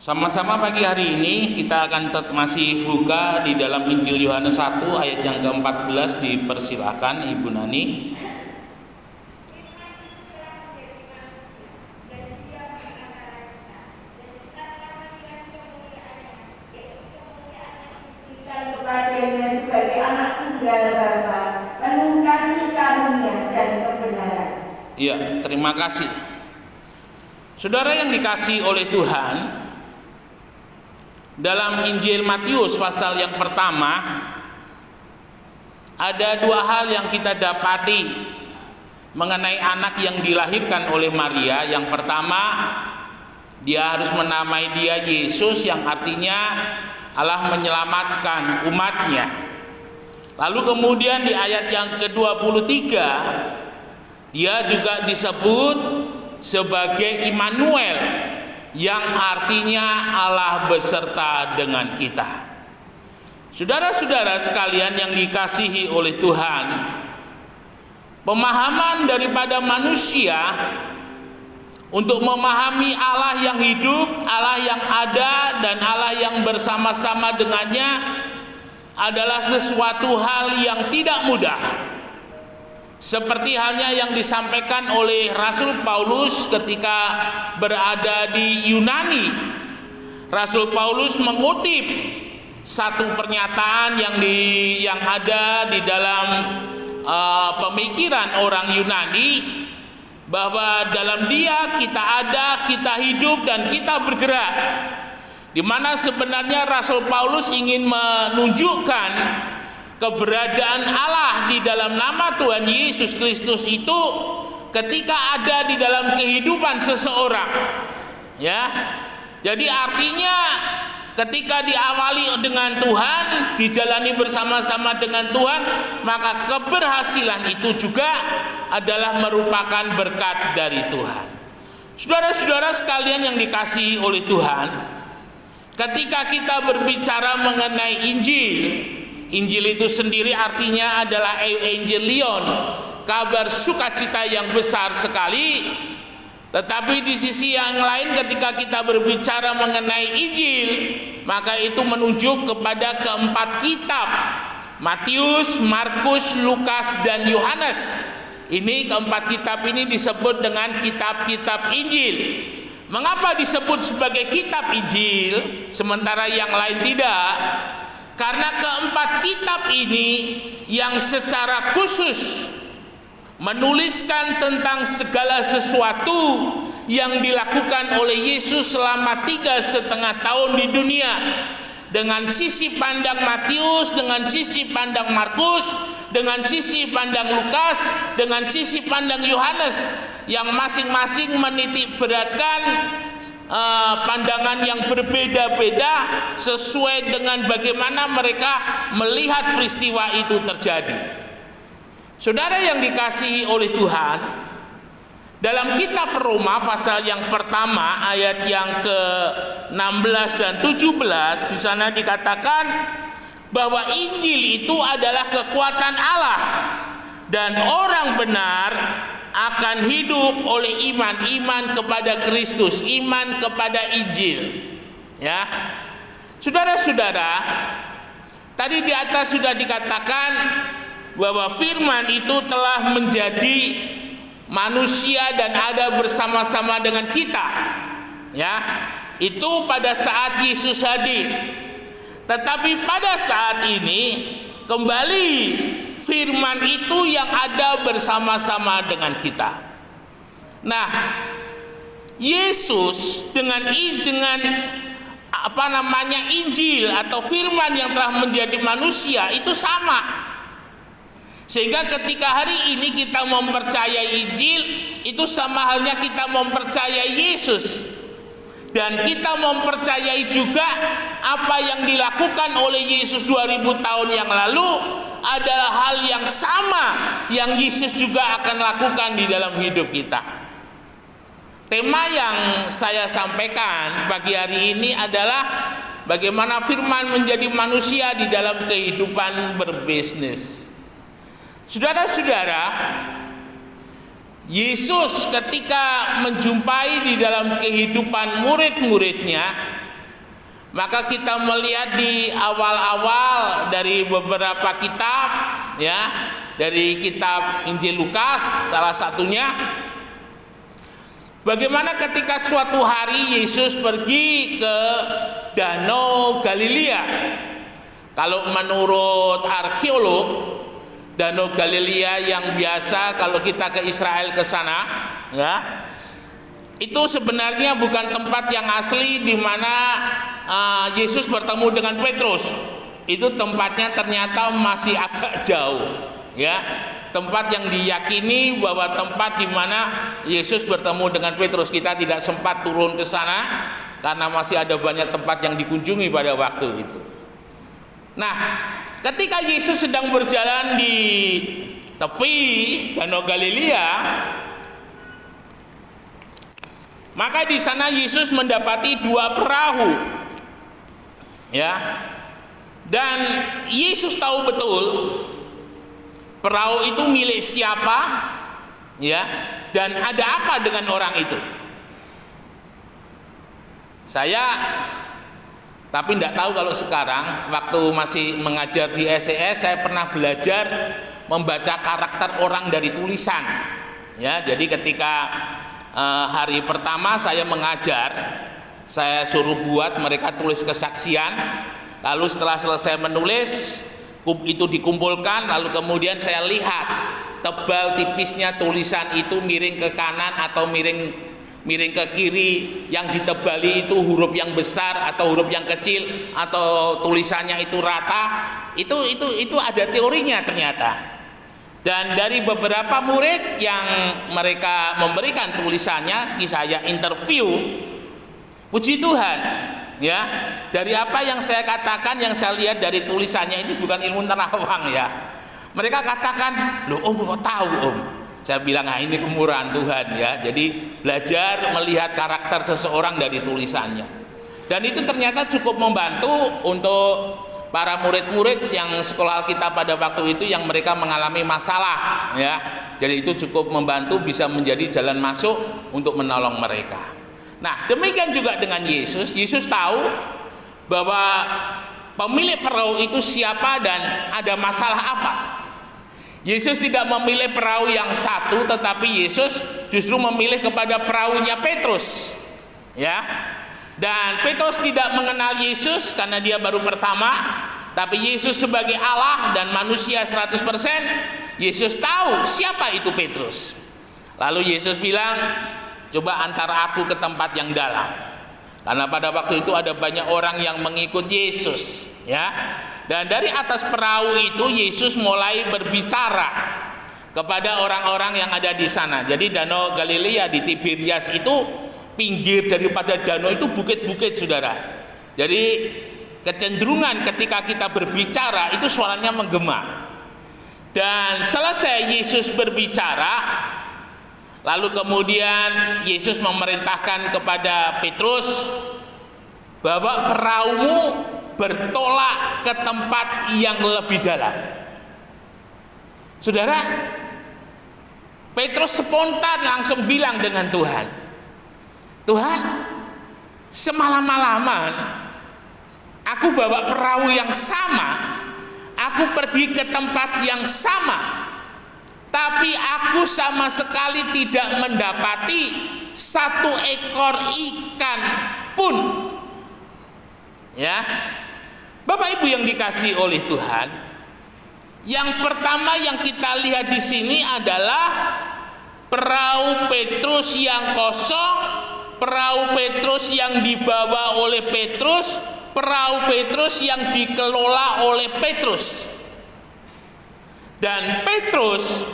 Sama-sama pagi hari ini kita akan masih buka di dalam Injil Yohanes 1 ayat yang ke-14. Dipersilakan Ibu Nani. Kepadanya sebagai anak tunggal Bapa, penuh kasih karunia dan kebenaran. Iya, terima kasih. Saudara yang dikasihi oleh Tuhan, dalam Injil Matius pasal yang pertama ada dua hal yang kita dapati mengenai anak yang dilahirkan oleh Maria. Yang pertama, dia harus menamai dia Yesus, yang artinya Allah menyelamatkan umatnya. Lalu kemudian di ayat yang ke-23 dia juga disebut sebagai Immanuel, yang artinya Allah beserta dengan kita. Saudara-saudara sekalian yang dikasihi oleh Tuhan, pemahaman daripada manusia untuk memahami Allah yang hidup, Allah yang ada, dan Allah yang bersama-sama dengannya adalah sesuatu hal yang tidak mudah. Seperti halnya yang disampaikan oleh Rasul Paulus ketika berada di Yunani. Rasul Paulus mengutip satu pernyataan yang ada di dalam pemikiran orang Yunani, bahwa dalam Dia kita ada, kita hidup, dan kita bergerak. Di mana sebenarnya Rasul Paulus ingin menunjukkan keberadaan Allah di dalam nama Tuhan Yesus Kristus itu ketika ada di dalam kehidupan seseorang. Ya. Jadi artinya ketika diawali dengan Tuhan, dijalani bersama-sama dengan Tuhan, maka keberhasilan itu juga adalah merupakan berkat dari Tuhan. Saudara-saudara sekalian yang dikasihi oleh Tuhan, ketika kita berbicara mengenai Injil itu sendiri artinya adalah Evangelion, kabar sukacita yang besar sekali. Tetapi di sisi yang lain ketika kita berbicara mengenai Injil, maka itu menunjuk kepada keempat kitab, Matius, Markus, Lukas, dan Yohanes. Ini keempat kitab ini disebut dengan kitab-kitab Injil. Mengapa disebut sebagai kitab Injil sementara yang lain tidak? Karena keempat kitab ini yang secara khusus menuliskan tentang segala sesuatu yang dilakukan oleh Yesus selama 3,5 tahun di dunia, dengan sisi pandang Matius, dengan sisi pandang Markus, dengan sisi pandang Lukas, dengan sisi pandang Yohanes, yang masing-masing menitik beratkan pandangan yang berbeda-beda sesuai dengan bagaimana mereka melihat peristiwa itu terjadi. Saudara yang dikasihi oleh Tuhan, dalam kitab Roma pasal yang pertama ayat yang ke-16 dan 17, di sana dikatakan bahwa Injil itu adalah kekuatan Allah, dan orang benar akan hidup oleh iman kepada Kristus, iman kepada Injil. Ya. Saudara-saudara, tadi di atas sudah dikatakan bahwa firman itu telah menjadi manusia dan ada bersama-sama dengan kita. Ya. Itu pada saat Yesus hadir. Tetapi pada saat ini kembali firman itu yang ada bersama-sama dengan kita. Nah, Yesus dengan Injil atau firman yang telah menjadi manusia itu sama. Sehingga ketika hari ini kita mempercayai Injil, itu sama halnya kita mempercayai Yesus. Dan kita mempercayai juga apa yang dilakukan oleh Yesus 2000 tahun yang lalu adalah hal yang sama yang Yesus juga akan lakukan di dalam hidup kita. Tema yang saya sampaikan pagi hari ini adalah bagaimana firman menjadi manusia di dalam kehidupan berbisnis. Saudara-saudara, Yesus ketika menjumpai di dalam kehidupan murid-muridnya, Maka kita melihat di awal-awal dari beberapa kitab, ya, dari kitab Injil Lukas salah satunya, bagaimana ketika suatu hari Yesus pergi ke Danau Galilea. Kalau menurut arkeolog, Danau Galilea yang biasa kalau kita ke Israel ke sana, ya, itu sebenarnya bukan tempat yang asli di mana Yesus bertemu dengan Petrus. Itu tempatnya ternyata masih agak jauh, ya. Tempat yang diyakini bahwa tempat di mana Yesus bertemu dengan Petrus. Kita tidak sempat turun ke sana karena masih ada banyak tempat yang dikunjungi pada waktu itu. Nah, ketika Yesus sedang berjalan di tepi Danau Galilea, maka di sana Yesus mendapati 2 perahu, ya, dan Yesus tahu betul perahu itu milik siapa, ya, dan ada apa dengan orang itu. Saya tapi tidak tahu kalau sekarang, waktu masih mengajar di SES, saya pernah belajar membaca karakter orang dari tulisan, ya. Jadi ketika hari pertama saya mengajar, saya suruh buat mereka tulis kesaksian, lalu setelah selesai menulis itu dikumpulkan, lalu kemudian saya lihat tebal tipisnya tulisan itu miring ke kanan atau miring ke kiri, yang ditebali itu huruf yang besar atau huruf yang kecil, atau tulisannya itu rata. Itu ada teorinya ternyata. Dan dari beberapa murid yang mereka memberikan tulisannya, saya interview, puji Tuhan, ya, dari apa yang saya katakan, yang saya lihat dari tulisannya ini bukan ilmu nerawang, ya. Mereka katakan, loh Om kok tahu Om? Saya bilang, nah ini kemurahan Tuhan, ya. Jadi belajar melihat karakter seseorang dari tulisannya. Dan itu ternyata cukup membantu untuk para murid-murid yang sekolah kita pada waktu itu yang mereka mengalami masalah, ya. Jadi itu cukup membantu, bisa menjadi jalan masuk untuk menolong mereka. Nah, demikian juga dengan Yesus. Yesus tahu bahwa pemilik perahu itu siapa dan ada masalah apa. Yesus tidak memilih perahu yang satu, tetapi Yesus justru memilih kepada perahunya Petrus, ya. Dan Petrus tidak mengenal Yesus karena dia baru pertama, tapi Yesus sebagai Allah dan manusia 100%, Yesus tahu siapa itu Petrus. Lalu Yesus bilang, coba antar aku ke tempat yang dalam. Karena pada waktu itu ada banyak orang yang mengikut Yesus, ya. Dan dari atas perahu itu Yesus mulai berbicara kepada orang-orang yang ada di sana. Jadi Danau Galilea di Tiberias itu, pinggir daripada danau itu bukit-bukit, saudara. Jadi kecenderungan ketika kita berbicara itu suaranya menggema. Dan selesai Yesus berbicara, lalu kemudian Yesus memerintahkan kepada Petrus, bawa perahumu bertolak ke tempat yang lebih dalam. Saudara, Petrus spontan langsung bilang dengan Tuhan, Tuhan, semalam-malaman aku bawa perahu yang sama, aku pergi ke tempat yang sama, tapi aku sama sekali tidak mendapati satu ekor ikan pun. Ya, Bapak Ibu yang dikasihi oleh Tuhan, yang pertama yang kita lihat di sini adalah perahu Petrus yang kosong, perahu Petrus yang dibawa oleh Petrus, perahu Petrus yang dikelola oleh Petrus. Dan Petrus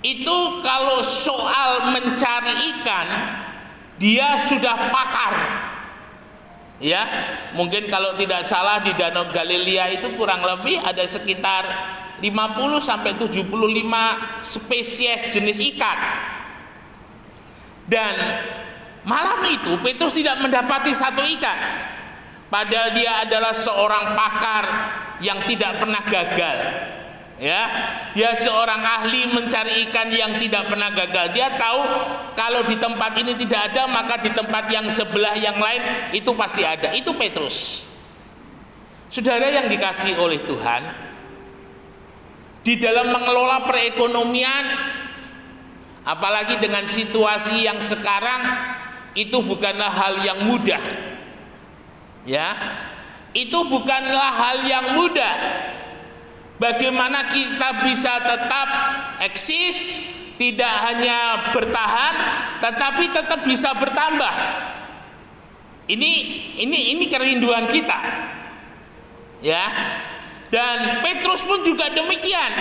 itu kalau soal mencari ikan, dia sudah pakar. Ya, mungkin kalau tidak salah di Danau Galilea itu kurang lebih ada sekitar 50 sampai 75 spesies jenis ikan. Dan malam itu Petrus tidak mendapati satu ikan. Padahal dia adalah seorang pakar yang tidak pernah gagal. Ya, dia seorang ahli mencari ikan yang tidak pernah gagal. Dia tahu kalau di tempat ini tidak ada, maka di tempat yang sebelah yang lain itu pasti ada. Itu Petrus. Saudara yang dikasihi oleh Tuhan, di dalam mengelola perekonomian, apalagi dengan situasi yang sekarang, itu bukanlah hal yang mudah. Ya, itu bukanlah hal yang mudah. Bagaimana kita bisa tetap eksis, tidak hanya bertahan, tetapi tetap bisa bertambah. Ini kerinduan kita. Ya. Dan Petrus pun juga demikian.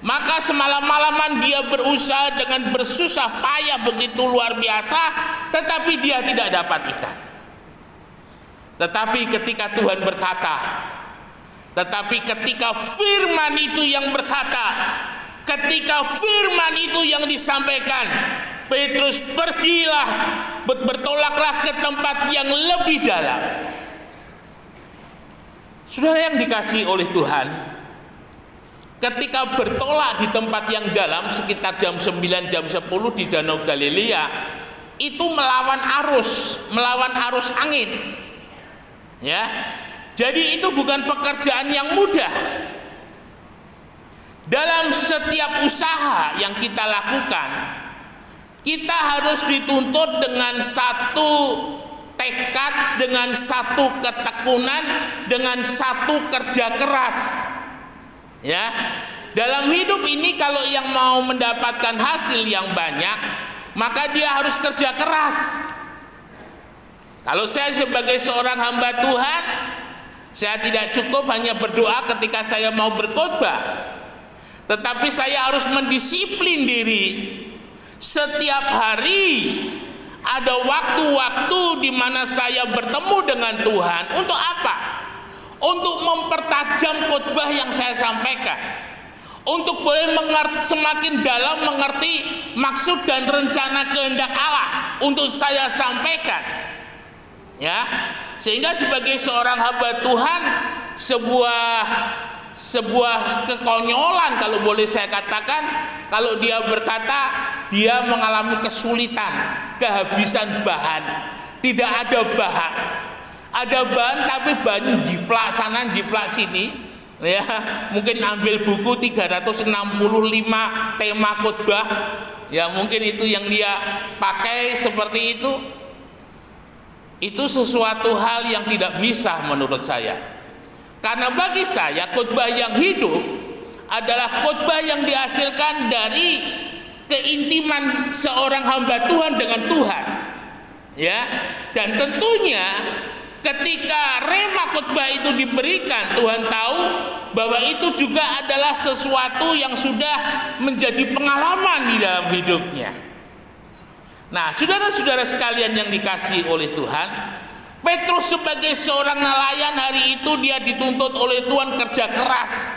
Maka semalam-malaman dia berusaha dengan bersusah payah begitu luar biasa, tetapi dia tidak dapat ikan. Tetapi ketika Tuhan berkata, tetapi ketika firman itu yang berkata, ketika firman itu yang disampaikan, Petrus pergilah, bertolaklah ke tempat yang lebih dalam. Saudara yang dikasihi oleh Tuhan, ketika bertolak di tempat yang dalam sekitar jam 9, jam 10 di Danau Galilea, itu melawan arus angin. Ya. Jadi itu bukan pekerjaan yang mudah. Dalam setiap usaha yang kita lakukan, kita harus dituntut dengan satu tekad, dengan satu ketekunan, dengan satu kerja keras. Ya. Dalam hidup ini kalau yang mau mendapatkan hasil yang banyak, maka dia harus kerja keras. Kalau saya sebagai seorang hamba Tuhan, saya tidak cukup hanya berdoa ketika saya mau berkhotbah, tetapi saya harus mendisiplin diri. Setiap hari ada waktu-waktu di mana saya bertemu dengan Tuhan. Untuk apa? Untuk mempertajam khotbah yang saya sampaikan, untuk boleh semakin dalam mengerti maksud dan rencana kehendak Allah untuk saya sampaikan. Ya, sehingga sebagai seorang hamba Tuhan, sebuah kekonyolan kalau boleh saya katakan, kalau dia berkata dia mengalami kesulitan, kehabisan bahan, tidak ada bahan. Ada bahan tapi bahan jiplak sana jiplak sini. Ya, mungkin ambil buku 365 tema khotbah. Ya, mungkin itu yang dia pakai seperti itu. Itu sesuatu hal yang tidak bisa menurut saya. Karena bagi saya khotbah yang hidup adalah khotbah yang dihasilkan dari keintiman seorang hamba Tuhan dengan Tuhan. Ya, dan tentunya ketika rema khotbah itu diberikan, Tuhan tahu bahwa itu juga adalah sesuatu yang sudah menjadi pengalaman di dalam hidupnya. Nah, saudara-saudara sekalian yang dikasihi oleh Tuhan, Petrus sebagai seorang nelayan hari itu dia dituntut oleh Tuhan kerja keras.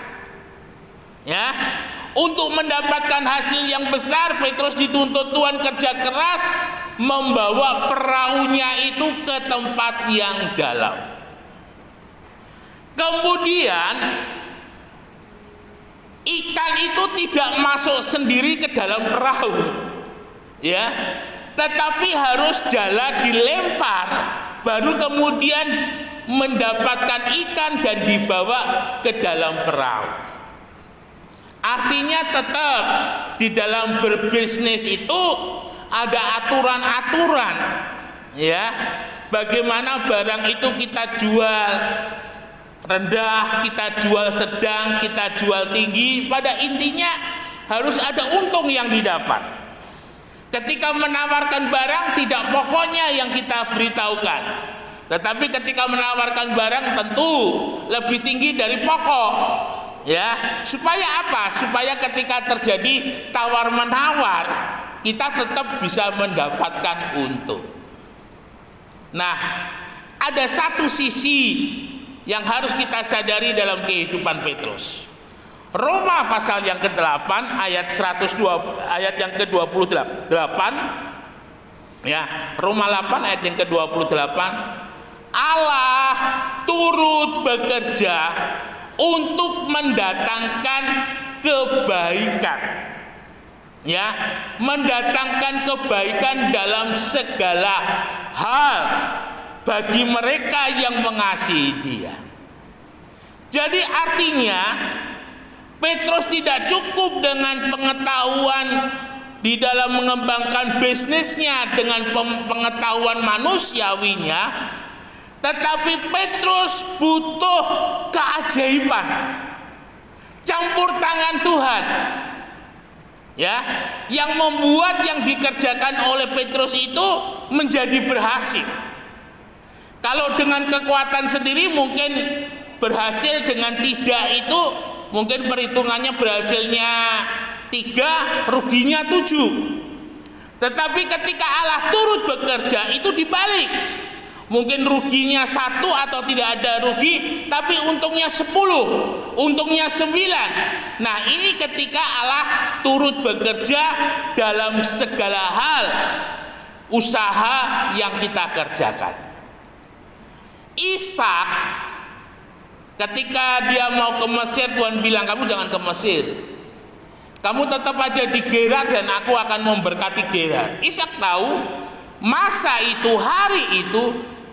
Ya, untuk mendapatkan hasil yang besar, Petrus dituntut Tuhan kerja keras, membawa perahunya itu ke tempat yang dalam. Kemudian ikan itu tidak masuk sendiri ke dalam perahu, ya, tetapi harus jalan dilempar, baru kemudian mendapatkan ikan dan dibawa ke dalam perahu. Artinya tetap di dalam berbisnis itu ada aturan-aturan, ya. Bagaimana barang itu kita jual rendah, kita jual sedang, kita jual tinggi. Pada intinya harus ada untung yang didapat. Ketika menawarkan barang tidak pokoknya yang kita beritahukan, tetapi ketika menawarkan barang tentu lebih tinggi dari pokok. Ya, supaya apa? Supaya ketika terjadi tawar-menawar, kita tetap bisa mendapatkan untung. Nah, ada satu sisi yang harus kita sadari dalam kehidupan Petrus. Roma pasal yang ke-8 ayat 102 ayat yang ke-28, ya, Roma 8 ayat yang ke-28, Allah turut bekerja untuk mendatangkan kebaikan, ya, mendatangkan kebaikan dalam segala hal bagi mereka yang mengasihi Dia. Jadi artinya Petrus tidak cukup dengan pengetahuan di dalam mengembangkan bisnisnya dengan pengetahuan manusiawinya, tetapi Petrus butuh keajaiban, campur tangan Tuhan, ya, yang membuat yang dikerjakan oleh Petrus itu menjadi berhasil. Kalau dengan kekuatan sendiri mungkin berhasil, dengan tidak itu mungkin perhitungannya berhasilnya 3, ruginya 7. Tetapi ketika Allah turut bekerja itu dibalik. Mungkin ruginya 1 atau tidak ada rugi, tapi untungnya 10, untungnya 9. Nah, ini ketika Allah turut bekerja dalam segala hal usaha yang kita kerjakan. Ishak ketika dia mau ke Mesir, Tuhan bilang, kamu jangan ke Mesir, kamu tetap aja di Gerar dan aku akan memberkati Gerar. Ishak tahu masa itu, hari itu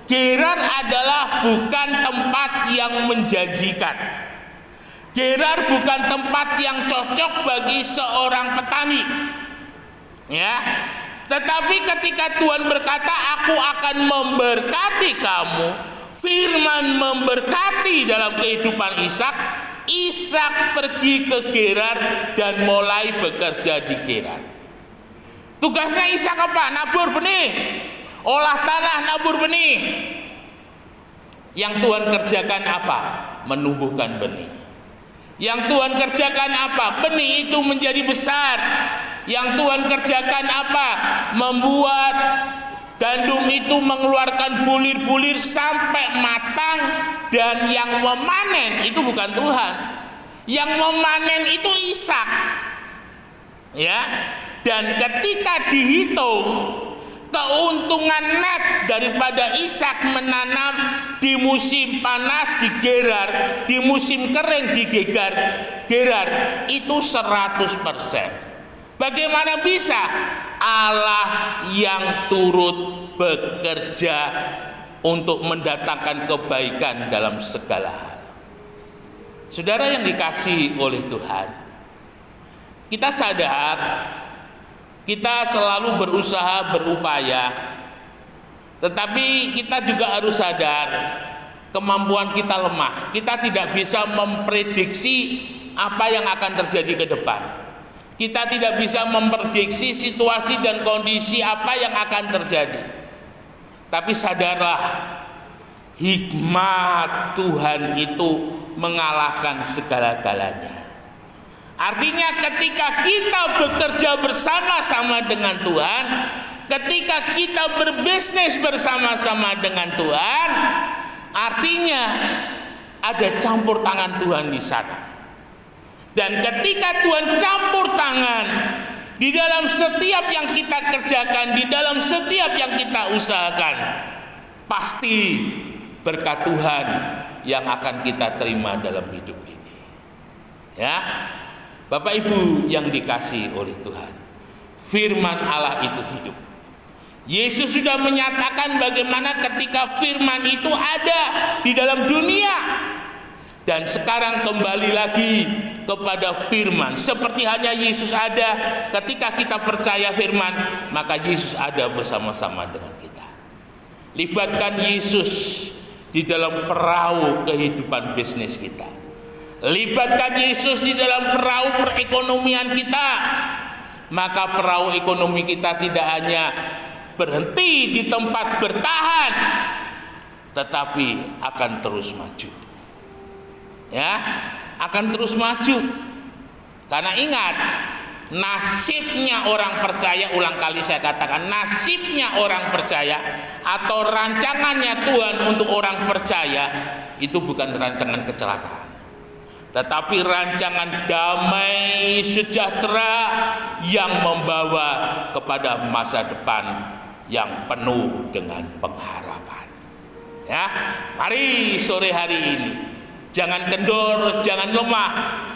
Gerar adalah bukan tempat yang menjanjikan. Gerar bukan tempat yang cocok bagi seorang petani. Ya. Tetapi ketika Tuhan berkata, aku akan memberkati kamu, firman memberkati dalam kehidupan Ishak, Ishak pergi ke Gerar dan mulai bekerja di Gerar. Tugasnya Ishak apa? Nabur benih, olah tanah, nabur benih. Yang Tuhan kerjakan apa? Menumbuhkan benih. Yang Tuhan kerjakan apa? Benih itu menjadi besar. Yang Tuhan kerjakan apa? Membuat gandum itu mengeluarkan bulir-bulir sampai matang, dan yang memanen itu bukan Tuhan. Yang memanen itu Ishak. Ya. Dan ketika dihitung keuntungan net daripada Ishak menanam di musim panas di Gerar, di musim kering di Gerar itu 100%. Bagaimana bisa? Allah yang turut bekerja untuk mendatangkan kebaikan dalam segala hal. Saudara yang dikasihi oleh Tuhan, kita sadar kita selalu berusaha, berupaya, tetapi kita juga harus sadar kemampuan kita lemah. Kita tidak bisa memprediksi apa yang akan terjadi ke depan. Kita tidak bisa memprediksi situasi dan kondisi apa yang akan terjadi. Tapi sadarlah, hikmat Tuhan itu mengalahkan segala-galanya. Artinya ketika kita bekerja bersama-sama dengan Tuhan, ketika kita berbisnis bersama-sama dengan Tuhan, artinya ada campur tangan Tuhan di sana. Dan ketika Tuhan campur tangan di dalam setiap yang kita kerjakan, di dalam setiap yang kita usahakan, pasti berkat Tuhan yang akan kita terima dalam hidup ini. Ya, Bapak Ibu yang dikasihi oleh Tuhan, firman Allah itu hidup. Yesus sudah menyatakan bagaimana ketika firman itu ada di dalam dunia, dan sekarang kembali lagi kepada firman. Seperti hanya Yesus ada, ketika kita percaya firman, maka Yesus ada bersama-sama dengan kita. Libatkan Yesus di dalam perahu kehidupan bisnis kita. Libatkan Yesus di dalam perahu perekonomian kita. Maka perahu ekonomi kita tidak hanya berhenti di tempat bertahan, tetapi akan terus maju. Ya, akan terus maju. Karena ingat, nasibnya orang percaya, ulang kali saya katakan, nasibnya orang percaya atau rancangannya Tuhan untuk orang percaya itu bukan rancangan kecelakaan, tetapi rancangan damai sejahtera yang membawa kepada masa depan yang penuh dengan pengharapan. Ya, mari sore hari ini jangan kendor, jangan lemah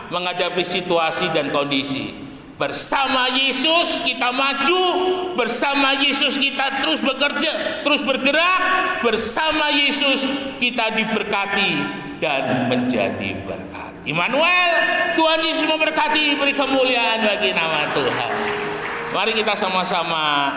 menghadapi situasi dan kondisi. Bersama Yesus kita maju, bersama Yesus kita terus bekerja, terus bergerak, bersama Yesus kita diberkati dan menjadi berkat. Immanuel, Tuhan Yesus memberkati, beri kemuliaan bagi nama Tuhan. Mari kita sama-sama